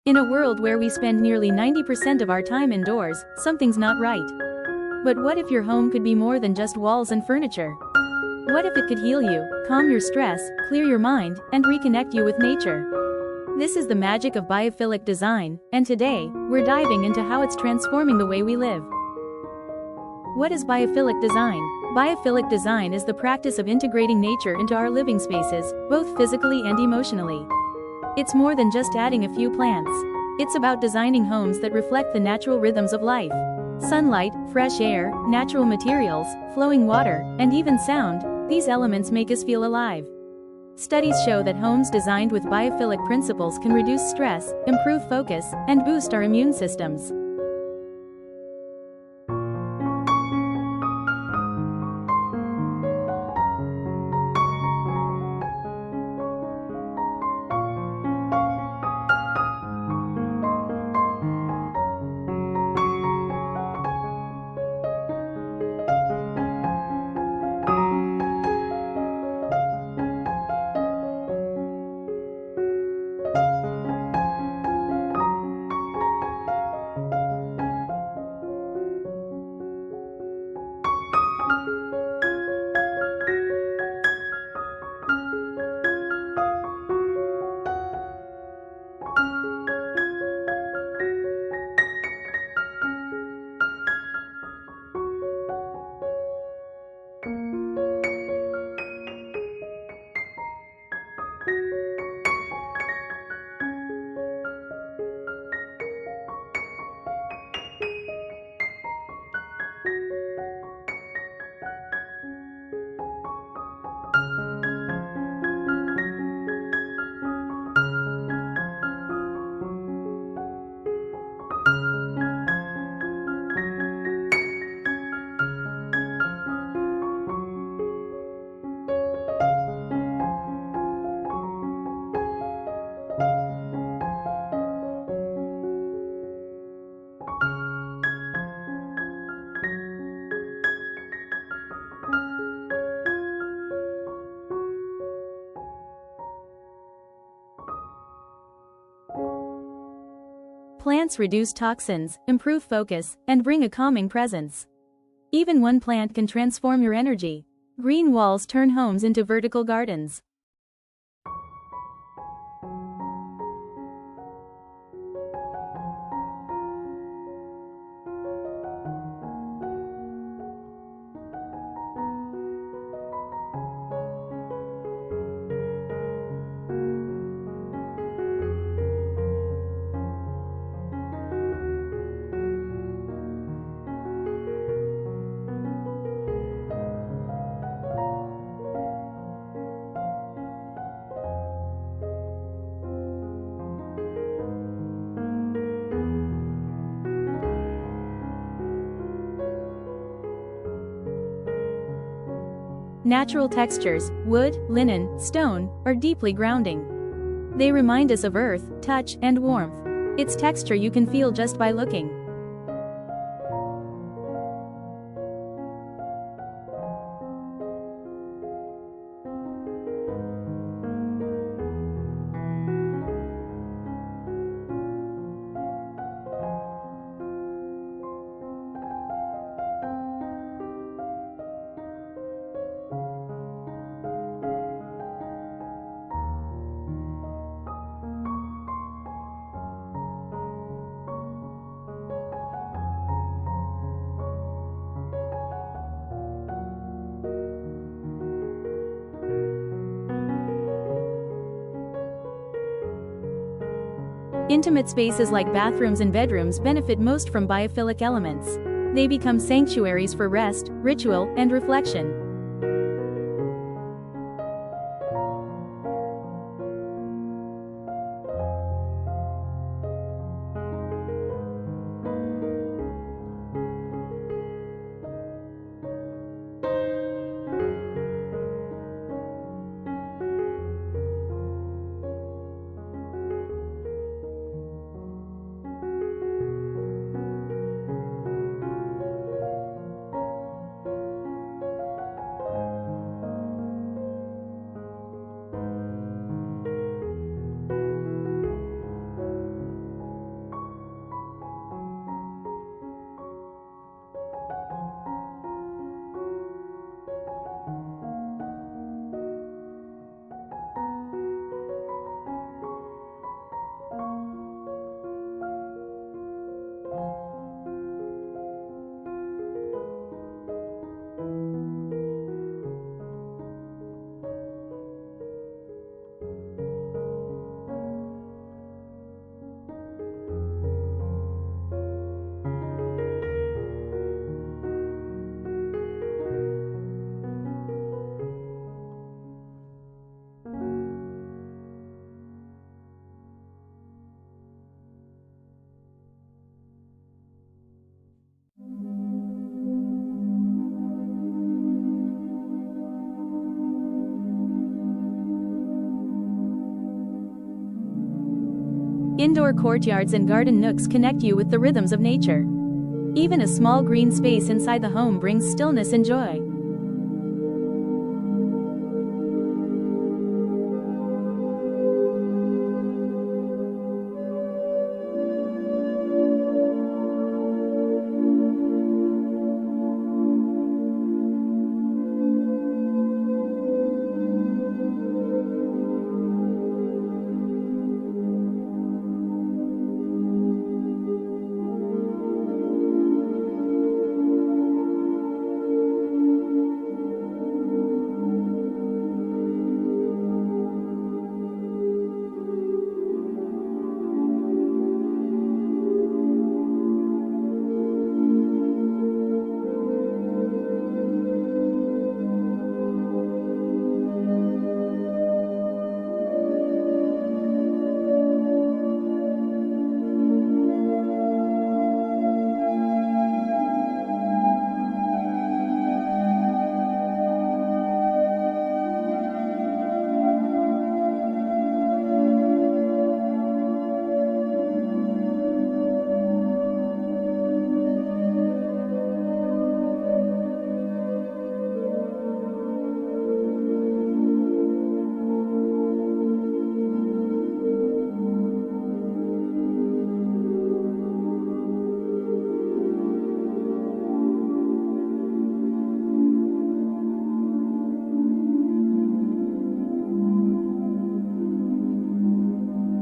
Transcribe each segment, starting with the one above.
In a world where we spend nearly 90% of our time indoors, something's not right. But what if your home could be more than just walls and furniture? What if it could heal you, calm your stress, clear your mind, and reconnect you with nature? This is the magic of biophilic design, and today, we're diving into how it's transforming the way we live. What is biophilic design? Biophilic design is the practice of integrating nature into our living spaces, both physically and emotionally. It's more than just adding a few plants. It's about designing homes that reflect the natural rhythms of life. Sunlight, fresh air, natural materials, flowing water, and even sound, these elements make us feel alive. Studies show that homes designed with biophilic principles can reduce stress, improve focus, and boost our immune systems. Plants reduce toxins, improve focus, and bring a calming presence. Even one plant can transform your energy. Green walls turn homes into vertical gardens. Natural textures, wood, linen, stone, are deeply grounding. They remind us of earth, touch, and warmth. It's texture you can feel just by looking. Intimate spaces like bathrooms and bedrooms benefit most from biophilic elements. They become sanctuaries for rest, ritual, and reflection. Indoor courtyards and garden nooks connect you with the rhythms of nature. Even a small green space inside the home brings stillness and joy.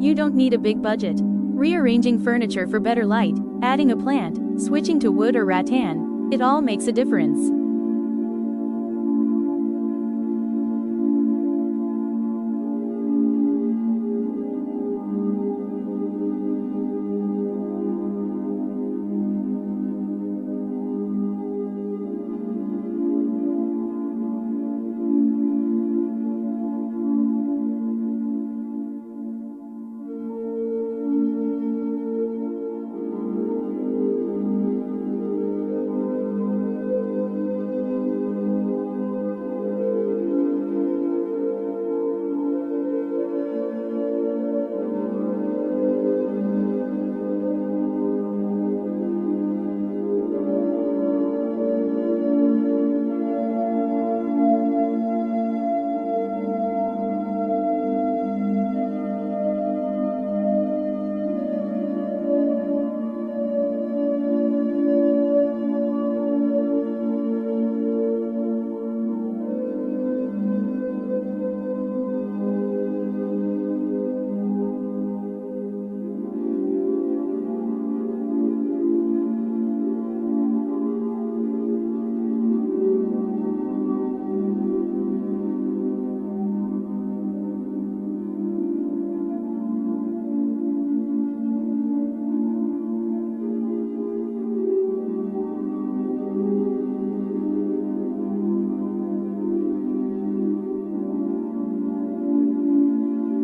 You don't need a big budget. Rearranging furniture for better light, adding a plant, switching to wood or rattan, it all makes a difference.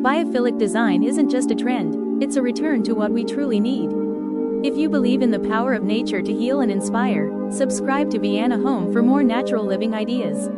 Biophilic design isn't just a trend, it's a return to what we truly need. If you believe in the power of nature to heal and inspire, subscribe to Viana Home for more natural living ideas.